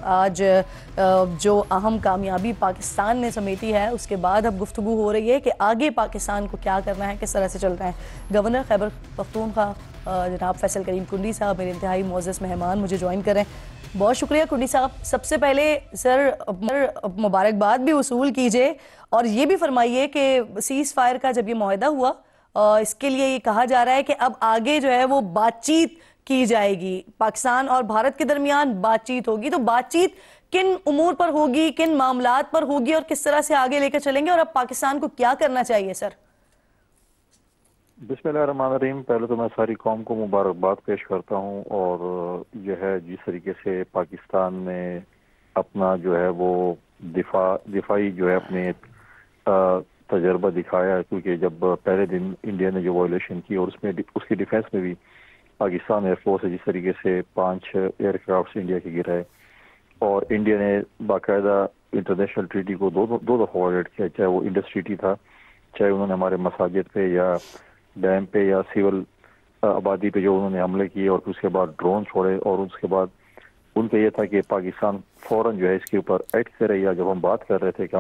آج جو اہم کامیابی پاکستان نے سمیٹی ہے اس کے بعد اب گفتگو ہو رہی ہے کہ آگے پاکستان کو کیا کرنا ہے، کس طرح سے چلنا ہے۔ گورنر خیبر پختونخوا جناب فیصل کریم کنڈی صاحب میرے انتہائی معزز مہمان مجھے جوائن کر رہے ہیں۔ بہت شکریہ کنڈی صاحب۔ سب سے پہلے سر مبارکباد بھی وصول کیجئے اور یہ بھی فرمائیے کہ سیز فائر کا جب یہ معاہدہ ہوا اس کے لیے یہ کہا جا رہا ہے کہ اب آگے جو ہے وہ بات چیت کی جائے گی، پاکستان اور بھارت کے درمیان بات چیت ہوگی، تو بات چیت کن امور پر ہوگی، کن معاملات پر ہوگی اور کس طرح سے آگے لے کر چلیں گے، اور اب پاکستان کو کیا کرنا چاہیے سر؟ بسم اللہ الرحمن الرحیم۔ پہلے تو میں ساری قوم کو مبارکباد پیش کرتا ہوں، اور جو ہے جس طریقے سے پاکستان نے اپنا جو ہے وہ دفاعی جو ہے اپنے تجربہ دکھایا ہے، کیونکہ جب پہلے دن انڈیا نے جو وائلیشن کی اور اس کی ڈیفینس میں بھی پاکستان ایئر فورس ہے جس طریقے سے 5 ایئر کرافٹس انڈیا کے گرائے، اور انڈیا نے باقاعدہ انٹرنیشنل ٹریٹی کو دو دفعہ وائلیٹ کیا، چاہے وہ انڈس ٹریٹی تھا، چاہے انہوں نے ہمارے مساجد پہ یا ڈیم پہ یا سول آبادی پہ جو انہوں نے حملے کیے، اور پھر اس کے بعد ڈرون چھوڑے، اور اس کے بعد ان کا یہ تھا کہ پاکستان فوراً جو ہے اس کے اوپر ایکٹ کرے، یا جب ہم بات کر رہے تھے کہ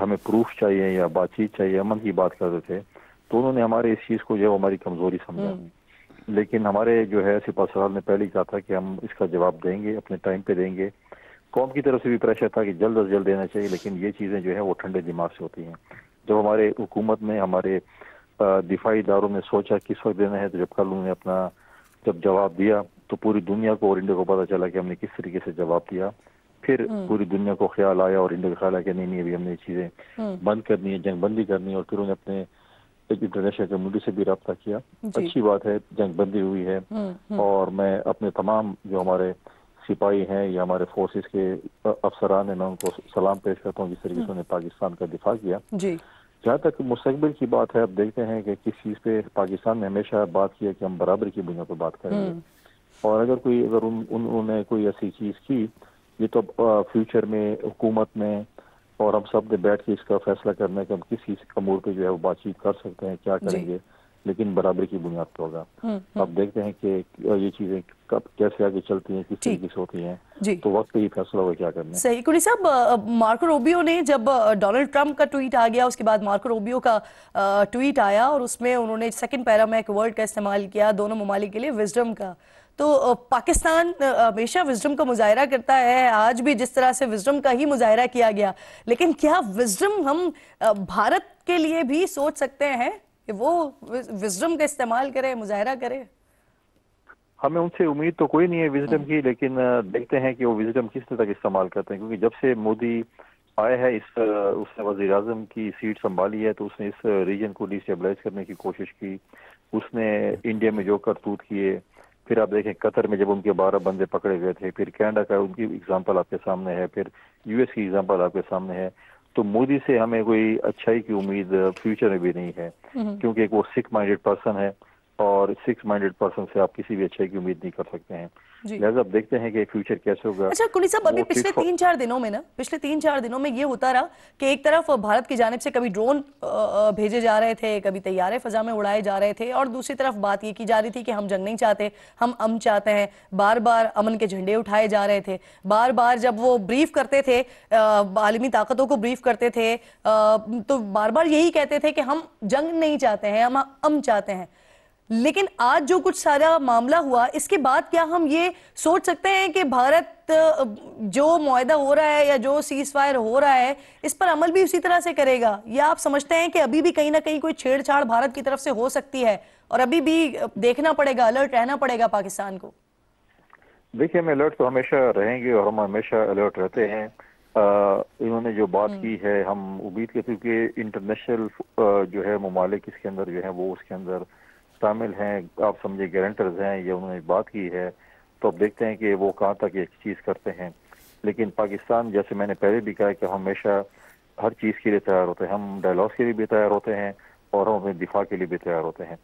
ہمیں پروف چاہیے یا بات چیت چاہیے، امن کی بات کر رہے تھے، تو انہوں نے ہمارے اس چیز کو جو ہے ہماری کمزوری سمجھا۔ لیکن ہمارے جو ہے سپاہ سالار نے پہلے ہی کہا تھا کہ ہم اس کا جواب دیں گے، اپنے ٹائم پہ دیں گے۔ قوم کی طرف سے بھی پریشر تھا کہ جلد از جلد دینا چاہیے، لیکن یہ چیزیں جو ہے وہ ٹھنڈے دماغ سے ہوتی ہیں۔ جب ہمارے حکومت نے، ہمارے دفاعی اداروں نے سوچا کس وقت دینا ہے، تو جب کل انہوں نے اپنا جب جواب دیا تو پوری دنیا کو اور انڈیا کو پتہ چلا کہ ہم نے کس طریقے سے جواب دیا۔ پھر پوری دنیا کو خیال آیا اور انڈیا کو خیال آیا کہ نہیں ابھی ہم نے یہ چیزیں بند کرنی ہے، جنگ بندی کرنی ہے، اور پھر انہوں نے اپنے انٹرنیشنل کمیونٹی سے بھی رابطہ کیا۔ اچھی بات ہے، جنگ بندی ہوئی ہے، اور میں اپنے تمام جو ہمارے سپاہی ہیں یا ہمارے فورسز کے افسران ہیں، میں ان کو سلام پیش کرتا ہوں جس طریقے سے انہوں نے پاکستان کا دفاع کیا۔ جہاں تک مستقبل کی بات ہے، اب دیکھتے ہیں کہ کس چیز پہ پاکستان نے ہمیشہ بات کیا کہ ہم برابری کی بنیاد پہ بات کریں گے، اور اگر انہوں نے کوئی ایسی چیز کی، یہ تو فیوچر میں حکومت میں اور ہم سب نے بیٹھ کے اس کا فیصلہ کرنا ہے کہ ہم کس چیز امور پہ جو ہے وہ بات چیت کر سکتے ہیں، کیا کریں گے، لیکن برابری کی بنیاد پہ ہوگا۔ اب دیکھتے ہیں کہ یہ چیزیں کب کیسے آگے چلتی ہیں، کس طریقے سے ہوتی ہیں، تو وقت پہ ہی فیصلہ ہوگا کیا کرنا ہے۔ صحیح۔ کنڈی صاحب، مارکو روبیو نے جب ڈونلڈ ٹرمپ کا ٹویٹ آ گیا، اس کے بعد مارکو روبیو کا ٹویٹ آیا اور اس میں انہوں نے سیکنڈ پیرا میں ایک ورڈ کا استعمال کیا دونوں ممالک کے لیے، وزڈم کا۔ تو پاکستان ہمیشہ وزڈم کا مظاہرہ کرتا ہے، آج بھی جس طرح سے وزڈم کا ہی مظاہرہ کیا گیا، لیکن کیا وزڈم ہم بھارت کے لیے بھی سوچ سکتے ہیں کہ وہ وزڈم کا استعمال کرے، مظاہرہ کرے؟ ہمیں ان سے امید تو کوئی نہیں ہے وزڈم کی، لیکن دیکھتے ہیں کہ وہ وزڈم کس طرح استعمال کرتے ہیں، کیونکہ جب سے مودی آیا ہے اس نے وزیر اعظم کی سیٹ سنبھالی ہے تو اس نے اس ریجن کو ڈی اسٹیبلائز کرنے کی کوشش کی، اس نے انڈیا میں جو کرتوت کیے، پھر آپ دیکھیں قطر میں جب ان کے 12 بندے پکڑے گئے تھے، پھر کینیڈا کا ان کی اگزامپل آپ کے سامنے ہے، پھر یو ایس کی اگزامپل آپ کے سامنے ہے۔ تو مودی سے ہمیں کوئی اچھائی کی امید فیوچر میں بھی نہیں ہے، کیونکہ ایک وہ سکھ مائنڈیڈ پرسن ہے، اور سکس مائنڈیڈ پرسن سے آپ کسی بھی اچھائی کی امید نہیں کر سکتے ہیں۔ لہٰذا اب دیکھتے ہیں کہ فیوچر کیسے ہوگا۔ اچھا کنڈی صاحب، ابھی پچھلے 3-4 دنوں میں یہ ہوتا رہا کہ ایک طرف بھارت کی جانب سے کبھی ڈرون بھیجے جا رہے تھے، کبھی طیارے فضا میں اڑائے جا رہے تھے، اور دوسری طرف بات یہ کی جا رہی تھی کہ ہم جنگ نہیں چاہتے، ہم امن چاہتے ہیں، بار بار امن کے جھنڈے اٹھائے جا رہے تھے، بار بار جب وہ بریف کرتے تھے، عالمی طاقتوں کو بریف کرتے تھے، تو بار بار یہی کہتے تھے کہ ہم جنگ نہیں چاہتے ہیں، ہم امن چاہتے ہیں۔ لیکن آج جو کچھ سارا معاملہ ہوا، اس کے بعد کیا ہم یہ سوچ سکتے ہیں کہ بھارت جو معاہدہ ہو رہا ہے یا جو سیز فائر ہو رہا ہے اس پر عمل بھی اسی طرح سے کرے گا، یا آپ سمجھتے ہیں کہ ابھی بھی کہیں نہ کہیں کوئی چھیڑ چھاڑ بھارت کی طرف سے ہو سکتی ہے اور ابھی بھی دیکھنا پڑے گا، الرٹ رہنا پڑے گا پاکستان کو؟ دیکھیں، ہم الرٹ تو ہمیشہ رہیں گے اور ہم ہمیشہ الرٹ رہتے ہیں۔ انہوں نے جو بات کی ہے، ہم امید کرتے ہیں کہ انٹرنیشنل جو ہے ممالک اس کے اندر جو ہے وہ اس کے اندر شامل ہیں، آپ سمجھے گارنٹرز ہیں، یا انہوں نے بات کی ہے، تو اب دیکھتے ہیں کہ وہ کہاں تک ایک چیز کرتے ہیں۔ لیکن پاکستان، جیسے میں نے پہلے بھی کہا کہ ہم ہمیشہ ہر چیز کے لیے تیار ہوتے ہیں، ہم ڈائلاگ کے لیے بھی تیار ہوتے ہیں اور ہم اپنے دفاع کے لیے بھی تیار ہوتے ہیں۔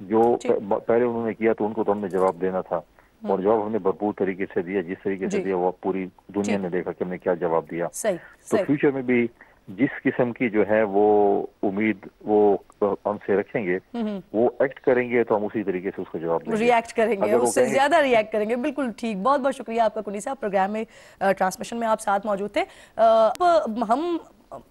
جو پہلے انہوں نے کیا تو ان کو تو ہم نے جواب دینا تھا، اور جواب ہم نے بھرپور طریقے سے دیا، جس طریقے سے دیا وہ پوری دنیا نے دیکھا کہ ہم نے کیا جواب دیا۔ تو فیوچر میں بھی جس قسم کی جو ہے وہ امید وہ ہم سے رکھیں گے وہ ایکٹ کریں گے تو ہم اسی طریقے سے اس کو جواب دیں گے. ریئیکٹ کریں گے, اگر وہ اس سے کہیں زیادہ ریئیکٹ کریں گے. بالکل ٹھیک, بہت بہت شکریہ آپ کا کنی صاحب, پروگرام میں ٹرانسمیشن میں آپ ساتھ موجود تھے. ہم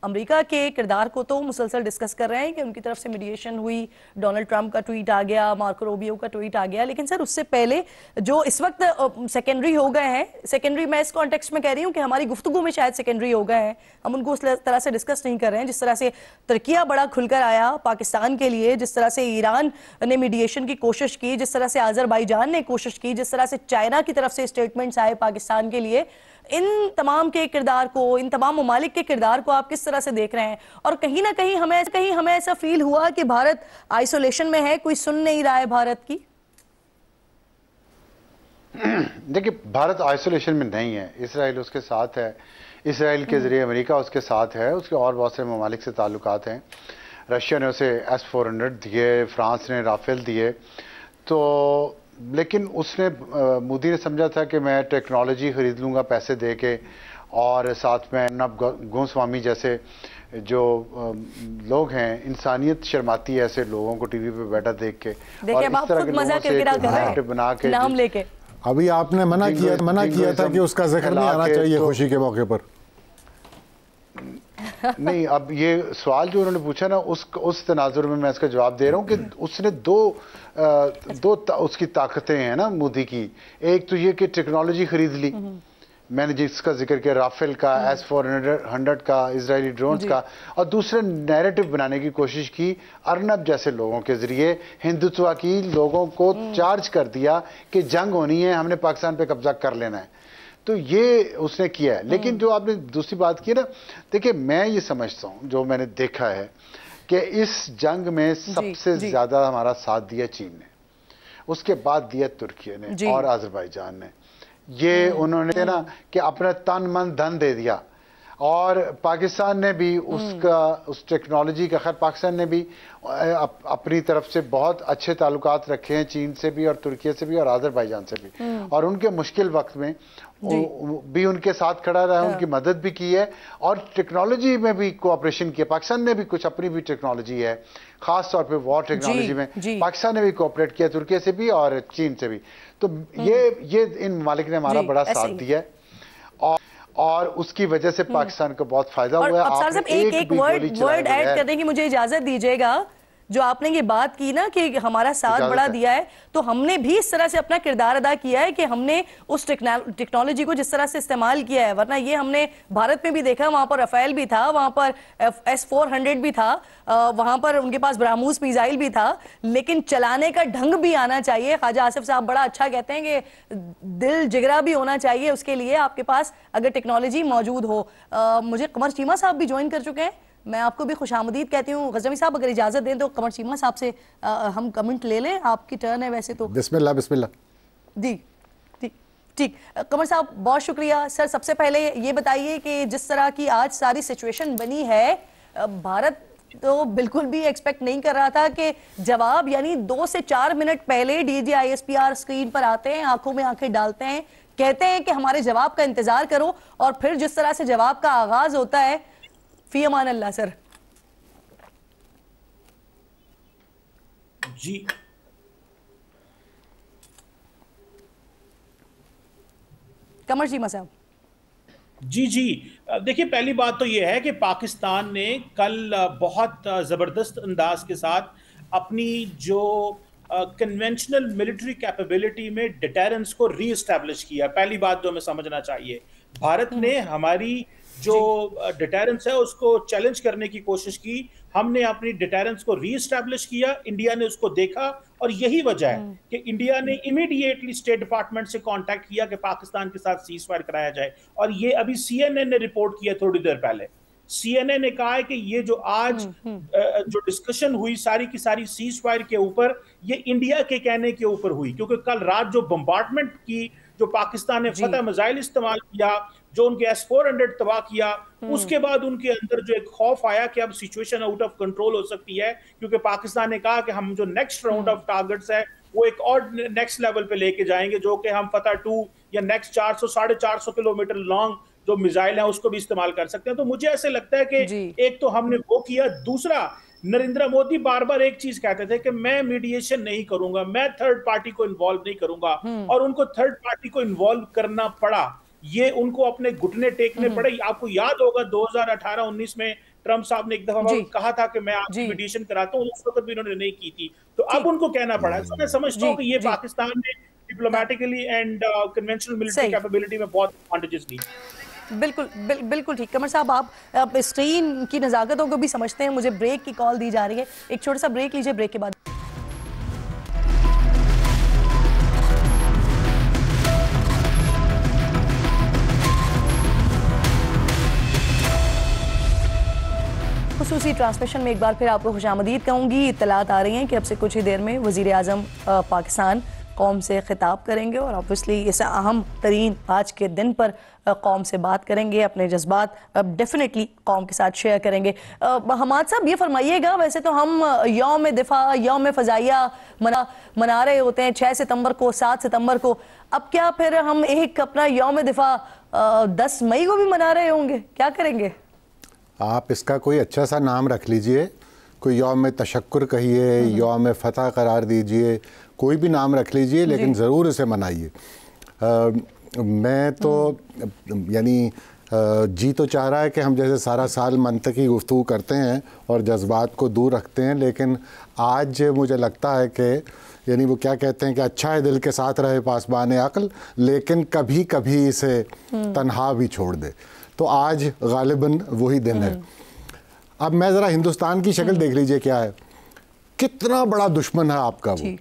امریکہ کے کردار کو تو مسلسل ڈسکس کر رہے ہیں کہ ان کی طرف سے میڈیشن ہوئی, ڈونلڈ ٹرمپ کا ٹویٹ آ گیا, مارکو روبیو کا ٹویٹ آ گیا, لیکن سر اس سے پہلے جو اس وقت سیکنڈری ہو گئے ہیں, سیکنڈری میں اس کانٹیکسٹ میں کہہ رہی ہوں کہ ہماری گفتگو میں شاید سیکنڈری ہو گئے ہیں, ہم ان کو اس طرح سے ڈسکس نہیں کر رہے ہیں جس طرح سے ترکیہ بڑا کھل کر آیا پاکستان کے لیے, جس طرح سے ایران نے میڈیشن کی کوشش کی, جس طرح سے آذربائیجان نے کوشش کی, جس طرح سے چائنا کی طرف سے اسٹیٹمنٹس آئے پاکستان کے لیے. ان تمام کے کردار کو, ان تمام ممالک کے کردار کو آپ کس طرح سے دیکھ رہے ہیں؟ اور کہیں نہ کہیں ہمیں ایسا فیل ہوا کہ بھارت آئسولیشن میں ہے, کوئی سن نہیں رہا ہے بھارت کی. دیکھیں, بھارت آئسولیشن میں نہیں ہے, اسرائیل اس کے ساتھ ہے, اسرائیل کے ذریعے امریکہ اس کے ساتھ ہے, اس کے اور بہت سے ممالک سے تعلقات ہیں. رشیا نے اسے S-400 دیے, فرانس نے رافیل دیے, تو لیکن اس نے مودی نے سمجھا تھا کہ میں ٹیکنالوجی خرید لوں گا پیسے دے کے, اور ساتھ میں نب گوسوامی جیسے جو لوگ ہیں, انسانیت شرماتی ہے ایسے لوگوں کو ٹی وی پہ بیٹھا دیکھ کے, اور اس طرح کے لوگوں سے بنا کے نام لے کے. ابھی آپ نے منع کیا تھا کہ اس کا ذکر نہیں آنا چاہیے خوشی کے موقع پر. نہیں, اب یہ سوال جو انہوں نے پوچھا نا, اس تناظر میں اس کا جواب دے رہا ہوں کہ اس نے دو اس کی طاقتیں ہیں نا مودی کی. ایک تو یہ کہ ٹیکنالوجی خرید لی, میں نے جس کا ذکر کیا رافیل کا, S-400 کا, اسرائیلی ڈرونز کا, اور دوسرے نیریٹو بنانے کی کوشش کی ارنب جیسے لوگوں کے ذریعے, ہندوتوا کی لوگوں کو چارج کر دیا کہ جنگ ہونی ہے, ہم نے پاکستان پہ قبضہ کر لینا ہے. تو یہ اس نے کیا ہے. لیکن جو آپ نے دوسری بات کی نا, دیکھیں میں یہ سمجھتا ہوں, جو میں نے دیکھا ہے کہ اس جنگ میں سب سے زیادہ ہمارا ساتھ دیا چین نے, اس کے بعد دیا ترکیہ نے اور آذربائیجان نے. یہ انہوں نے نا کہ اپنا تن من دھن دے دیا, اور پاکستان نے بھی اس ٹیکنالوجی کا, خیر پاکستان نے بھی اپنی طرف سے بہت اچھے تعلقات رکھے ہیں چین سے بھی اور ترکیہ سے بھی اور آذربائیجان سے بھی, اور ان کے مشکل وقت میں بھی ان کے ساتھ کھڑا رہا ہے, ان کی مدد بھی کی ہے, اور ٹیکنالوجی میں بھی کوآپریشن کیا. پاکستان نے بھی کچھ اپنی بھی ٹیکنالوجی ہے, خاص طور پہ وار ٹیکنالوجی میں پاکستان نے بھی کوآپریٹ کیا, ترکیہ سے بھی اور چین سے بھی. تو یہ ان ممالک نے ہمارا بڑا ساتھ دیا ہے, اور اس کی وجہ سے پاکستان کو بہت فائدہ ہوا ہے. ابصار صاحب ایک ورڈ ایڈ کرنے کی مجھے اجازت دیجیے گا. جو آپ نے یہ بات کی نا کہ ہمارا ساتھ بڑا دیا ہے, تو ہم نے بھی اس طرح سے اپنا کردار ادا کیا ہے کہ ہم نے اس ٹیکنالوجی کو جس طرح سے استعمال کیا ہے, ورنہ یہ ہم نے بھارت میں بھی دیکھا, وہاں پر رافیل بھی تھا, وہاں پر S-400 بھی تھا, وہاں پر ان کے پاس براموس میزائل بھی تھا, لیکن چلانے کا ڈھنگ بھی آنا چاہیے. خواجہ آصف صاحب بڑا اچھا کہتے ہیں کہ دل جگرا بھی ہونا چاہیے اس کے لیے آپ کے پاس اگر ٹیکنالوجی موجود ہو. مجھے قمر چیمہ صاحب بھی جوائن کر چکے ہیں, میں آپ کو بھی خوش آمدید کہتی ہوں. غزنوی صاحب اگر اجازت دیں تو قمر چیمہ صاحب سے ہم کمنٹ لے لیں, آپ کی ٹرن ہے ویسے تو. بسم اللہ. جی ٹھیک. قمر صاحب بہت شکریہ. سر سب سے پہلے یہ بتائیے کہ جس طرح کی آج ساری سچویشن بنی ہے, بھارت تو بالکل بھی ایکسپیکٹ نہیں کر رہا تھا کہ جواب یعنی 2 سے 4 منٹ پہلے DJISPR اسکرین پر آتے ہیں, آنکھوں میں آنکھیں ڈالتے ہیں, کہتے ہیں کہ ہمارے جواب کا انتظار کرو, اور پھر جس طرح سے جواب کا آغاز ہوتا ہے, فی امان اللہ. سر جی قمر چیمہ صاحب. جی دیکھیے, پہلی بات تو یہ ہے کہ پاکستان نے کل بہت زبردست انداز کے ساتھ اپنی جو کنونشنل ملٹری کیپیبلٹی میں ڈیٹرنس کو ری اسٹیبلش کیا. پہلی بات جو ہمیں سمجھنا چاہیے, بھارت نے ہماری جو ڈیٹرنس ہے اس کو چیلنج کرنے کی کوشش کی, ہم نے اپنی ڈیٹرنس کو ری اسٹیبلش کیا, انڈیا نے اس کو دیکھا, اور یہی وجہ ہے کہ انڈیا نے امیڈیٹلی اسٹیٹ ڈپارٹمنٹ سے کانٹیکٹ کیا کہ پاکستان کے ساتھ سیز فائر کرایا جائے. اور یہ ابھی CNN نے رپورٹ کیا تھوڑی دیر پہلے. CNN نے کہا ہے کہ یہ جو آج جو ڈسکشن ہوئی ساری کی ساری سیز فائر کے اوپر, یہ انڈیا کے کہنے کے اوپر ہوئی, کیونکہ کل رات جو بمبارڈمنٹ کی, جو پاکستان نے فتح میزائل استعمال کیا, جو ان کے S-400 تباہ کیا, اس کے بعد ان کے اندر جو ایک خوف آیا کہ اب سچویشن آؤٹ آف کنٹرول ہو سکتی ہے, کیونکہ پاکستان نے کہا کہ ہم جو نیکسٹ راؤنڈ آف ٹارگٹس ہے وہ ایک اور نیکسٹ لیول پہ لے کے جائیں گے, جو کہ ہم فتح 2 یا نیکسٹ 400 450 کلومیٹر لانگ جو میزائل ہیں اس کو بھی استعمال کر سکتے ہیں. تو مجھے ایسے لگتا ہے کہ ایک تو ہم نے وہ کیا. دوسرا, نریندر مودی بار بار ایک چیز کہتے تھے کہ میں میڈیشن نہیں کروں گا, میں تھرڈ پارٹی کو انوالو نہیں کروں گا, اور ان کو تھرڈ پارٹی کو انوالو کرنا پڑا. یہ ان کو اپنے گھٹنے ٹیکنے پڑے. آپ کو یاد ہوگا 2018-19 میں ٹرمپ صاحب نے ایک دفعہ کہا تھا کہ میں آپ کی میڈیشن کراتا ہوں, اس وقت بھی انہوں نے نہیں کی تھی, تو اب ان کو کہنا پڑا. تو میں سمجھتا ہوں کہ یہ پاکستان نے diplomatically and conventional military capability میں بہت ایڈوانٹیجز لی. بالکل بالکل ٹھیک. قمر صاحب آپ اسکرین کی نزاکتوں کو بھی سمجھتے ہیں. مجھے بریک کی کال دی جا رہی ہے, ایک چھوٹا سا بریک لیجئے, بریک کے بعد خصوصی ٹرانسمیشن میں ایک بار پھر آپ کو خوش آمدید کہوں گی. اطلاعات آ رہی ہیں کہ اب سے کچھ ہی دیر میں وزیر اعظم پاکستان قوم سے خطاب کریں گے, اور obviously اس اہم ترین آج کے دن پر قوم سے بات کریں گے, اپنے جذبات ڈیفینیٹلی قوم کے ساتھ شیئر کریں گے. حماد صاحب یہ فرمائیے گا, ویسے تو ہم یوم دفاع, یوم فضائیہ منا رہے ہوتے ہیں 6 ستمبر کو, 7 ستمبر کو, اب کیا پھر ہم ایک اپنا یوم دفاع 10 مئی کو بھی منا رہے ہوں گے؟ کیا کریں گے آپ؟ اس کا کوئی اچھا سا نام رکھ لیجئے, کوئی یوم تشکر کہیے, یوم فتح قرار دیجئے, کوئی بھی نام رکھ لیجئے, لیکن ضرور اسے منائیے. میں تو یعنی جی تو چاہ رہا ہے کہ ہم جیسے سارا سال منطقی گفتگو کرتے ہیں اور جذبات کو دور رکھتے ہیں, لیکن آج مجھے لگتا ہے کہ یعنی وہ کیا کہتے ہیں کہ اچھا ہے دل کے ساتھ رہے پاسبان عقل, لیکن کبھی کبھی اسے تنہا بھی چھوڑ دے. تو آج غالباً وہی دن ہے. اب میں ذرا ہندوستان کی شکل دیکھ لیجئے کیا ہے, کتنا بڑا دشمن ہے آپ کا وہ.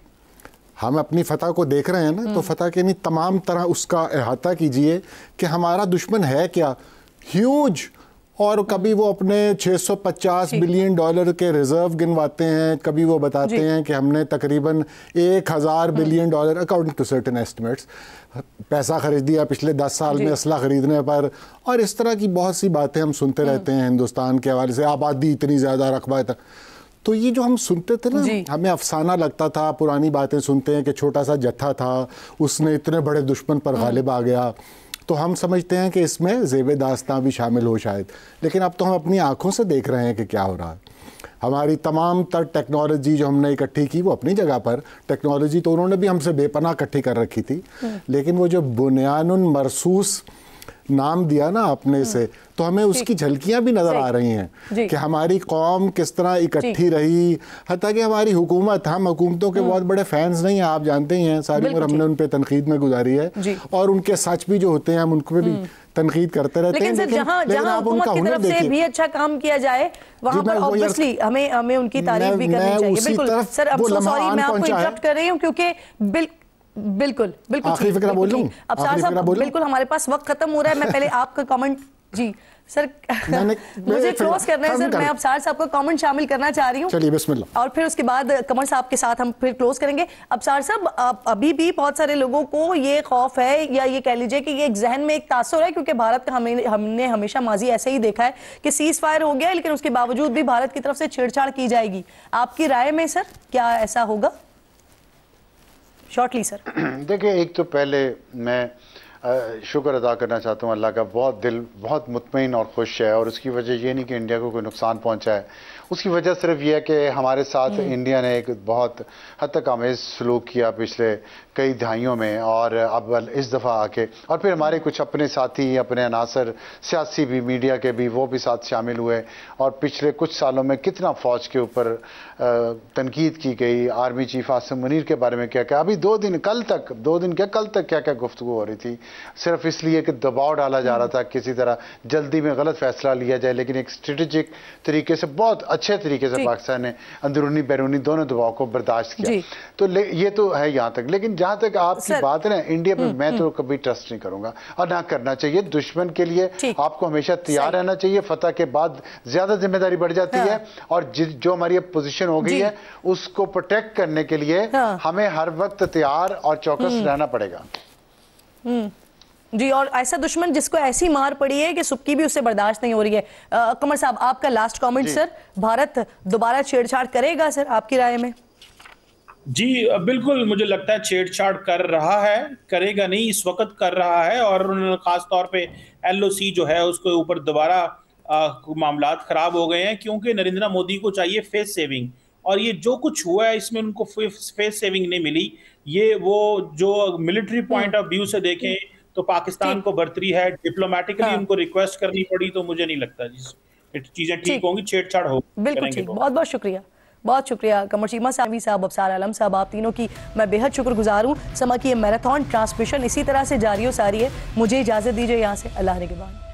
ہم اپنی فتح کو دیکھ رہے ہیں نا, تو فتح کے نہیں تمام طرح اس کا احاطہ کیجئے کہ ہمارا دشمن ہے کیا, ہیوج. اور کبھی وہ اپنے $650 بلین کے ریزرو گنواتے ہیں, کبھی وہ بتاتے ہیں کہ ہم نے تقریباً $1000 billion according to certain estimates پیسہ خرید دیا پچھلے 10 سال میں اسلحہ خریدنے پر. اور اس طرح کی بہت سی باتیں ہم سنتے رہتے ہیں ہندوستان کے حوالے سے, آبادی اتنی زیادہ, رقبہ اتنا. تو یہ جو ہم سنتے تھے نا, ہمیں افسانہ لگتا تھا, پرانی باتیں سنتے ہیں کہ چھوٹا سا جتھا تھا, اس نے اتنے بڑے دشمن پر غالب آ گیا, تو ہم سمجھتے ہیں کہ اس میں زیب داستاں بھی شامل ہو شاید. لیکن اب تو ہم اپنی آنکھوں سے دیکھ رہے ہیں کہ کیا ہو رہا ہے. ہماری تمام تر ٹیکنالوجی جو ہم نے اکٹھی کی وہ اپنی جگہ پر, ٹیکنالوجی تو انہوں نے بھی ہم سے بے پناہ اکٹھی کر رکھی تھی, لیکن وہ جو بنیان مرصوص نام دیا نا آپ نے اسے, تو ہمیں اس کی جھلکیاں بھی نظر آ رہی ہیں کہ ہماری قوم کس طرح اکٹھی رہی. حتیٰ کہ ہماری حکومت, ہم حکومتوں کے بہت بڑے فینز نہیں ہیں, آپ جانتے ہی ہیں, ساری عمر ہم نے ان پہ تنقید میں گزاری ہے, اور ان کے سچ بھی جو ہوتے ہیں ہم ان کو بھی تنقید کرتے رہتے ہیں. لیکن جہاں حکومت کی طرف سے بھی اچھا کام کیا جائے وہاں پر obviously ہمیں ان کی تعریف بھی کرنی چاہیے. بالکل سر, I'm so sorry میں آپ کو انٹرپٹ کر رہی ہوں, کیونکہ بالکل آخری فکرہ بول لوں. ابصار صاحب بالکل ہمارے پاس وقت ختم ہو رہا ہے. میں پہلے آپ کا کامنٹ, جی سر مجھے کلوز کرنا ہے سر, میں ابصار صاحب کا کامنٹ شامل کرنا چاہ رہی ہوں. چلیے بسم اللہ. اور پھر اس کے بعد قمر صاحب کے ساتھ ہم پھر کلوز کریں گے. ابصار صاحب ابھی بھی بہت سارے لوگوں کو یہ خوف ہے, یا یہ کہہ لیجئے کہ یہ ایک ذہن میں ایک تاثر ہے, کیونکہ بھارت کا ہم نے ہمیشہ ماضی ایسے ہی دیکھا ہے کہ سیز فائر ہو گیا, لیکن اس کے باوجود بھی بھارت کی طرف سے چھیڑ چھاڑ کی جائے گی. آپ کی رائے میں سر کیا ایسا ہوگا؟ شارٹلی سر. دیکھیں, ایک تو پہلے میں شکر ادا کرنا چاہتا ہوں اللہ کا, بہت دل بہت مطمئن اور خوش ہے, اور اس کی وجہ یہ نہیں کہ انڈیا کو کوئی نقصان پہنچا ہے, اس کی وجہ صرف یہ ہے کہ ہمارے ساتھ انڈیا نے ایک بہت حد تک آمیز سلوک کیا پچھلے کئی دہائیوں میں, اور اب اس دفعہ آ کے, اور پھر ہمارے کچھ اپنے ساتھی, اپنے عناصر سیاسی بھی, میڈیا کے بھی, وہ بھی ساتھ شامل ہوئے, اور پچھلے کچھ سالوں میں کتنا فوج کے اوپر تنقید کی گئی. آرمی چیف عاصم منیر کے بارے میں کیا کیا, ابھی کل تک کیا گفتگو ہو رہی تھی, صرف اس لیے کہ دباؤ ڈالا جا رہا تھا کسی طرح جلدی میں غلط فیصلہ لیا جائے, لیکن ایک اسٹریٹجک طریقے سے, بہت اچھے طریقے سے پاکستان نے اندرونی بیرونی دونوں دباؤ کو برداشت کیا. تو یہ تو ہے یہاں تک. لیکن جہاں تک آپ کی بات ہے نا انڈیا پہ, میں تو کبھی ٹرسٹ نہیں کروں گا, اور نہ کرنا چاہیے. دشمن کے لیے آپ کو ہمیشہ تیار رہنا چاہیے. فتح کے بعد زیادہ ذمہ داری بڑھ جاتی ہے, اور جو ہماری پوزیشن ہو گئی ہے اس کو پروٹیکٹ کرنے کے لیے ہمیں ہر وقت تیار اور چوکس رہنا پڑے گا. جی, اور ایسا دشمن جس کو ایسی مار پڑی ہے کہ سبکی بھی اس سے برداشت نہیں ہو رہی ہے. قمر صاحب آپ کا لاسٹ کامنٹ سر, بھارت دوبارہ چھیڑ چھاڑ کرے گا سر آپ کی رائے میں؟ جی بالکل، مجھے لگتا ہے چھیڑ چھاڑ کر رہا ہے، کرے گا نہیں، اس وقت کر رہا ہے، اور انہوں نے خاص طور پہ ایل او سی جو ہے اس کے اوپر دوبارہ معاملات خراب ہو گئے ہیں، کیونکہ نریندر مودی کو چاہیے فیس سیونگ، اور یہ جو کچھ ہوا ہے اس میں ان کو فیس سیونگ نہیں ملی. یہ وہ جو ملٹری پوائنٹ آف ویو سے دیکھیں تو پاکستان کو برتری ہے، ڈپلومیٹکلی ان کو ریکویسٹ کرنی پڑی، تو مجھے نہیں لگتا چیزیں ٹھیک ہوں گی، چھیڑ چھاڑ ہو بالکل ٹھیک. بہت بہت شکریہ، بہت شکریہ قمر چیمہ صاحب، ابصار عالم صاحب، آپ تینوں کی میں بے حد شکر گزار ہوں. سما کی یہ میراتھن ٹرانسمیشن اسی طرح سے جاری و ساری ہے. مجھے اجازت دیجیے یہاں سے. اللہ نگہبان.